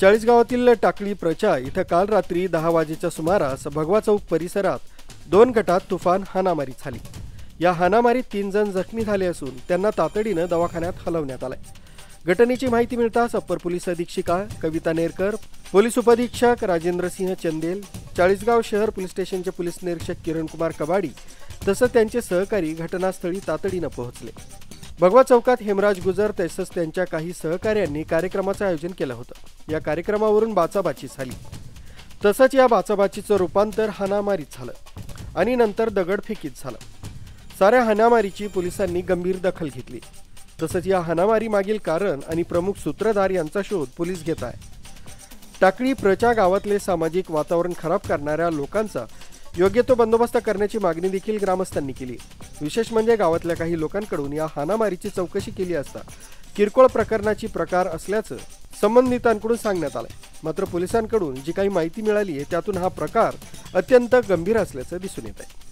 चाळीसगावातील टाकळी प्रचा इथं काल रात्री 10 वाजेच्या सुमारास भगवा चौक परिसरात 2 गटात तुफान हाणामारी झाली। या हाणामारीत 3 जण जखमी झाले असून त्यांना तातडीनं दवाखान्यात हलवण्यात आले। घटनेची माहिती मिळताच अप्पर पोलीस अधीक्षिका कविता नेरकर, पोलीस उपअधीक्षक राजेंद्र सिंह चंदेल, चाळीसगाव शहर पोलीस स्टेशनचे पोलीस निरीक्षक किरण कुमार कबाडी तसंच त्यांचे सहकारी घटनास्थळी तातडीनं पोहोचले। भगवा चौकात हेमराज गुजर तसंच त्यांच्या काही सहकाऱ्यांनी कार्यक्रमाचं आयोजन केलं होतं। या कार्यक्रमावरून बाचाबाची झाली। तसंच या बाचाबाचीचं रूपांतर हाणामारीत झालं आणि नंतर दगडफेकीत झालं। साऱ्या हाणामारीची पोलिसांनी गंभीर दखल घेतली। तसंच या हाणामारी मागील कारण आणि प्रमुख सूत्रधार यांचा शोध पोलीस घेत आहे। टाकळी प्रचा गावातले सामाजिक वातावरण खराब करणाऱ्या लोकांचा योग्य तो बंदोबस्त करण्याची मागणी देखील ग्रामस्थांनी केली। विशेष म्हणजे गावातल्या काही लोकांकडून या हाणामारीची चौकशी केली असता किरकोळ प्रकरणाची प्रकार असल्याचं संबंधितांकडून सांगण्यात आलंय। मात्र पोलिसांकडून जी काही माहिती मिळाली आहे त्यातून हा प्रकार अत्यंत गंभीर असल्याचं दिसून येत आहे।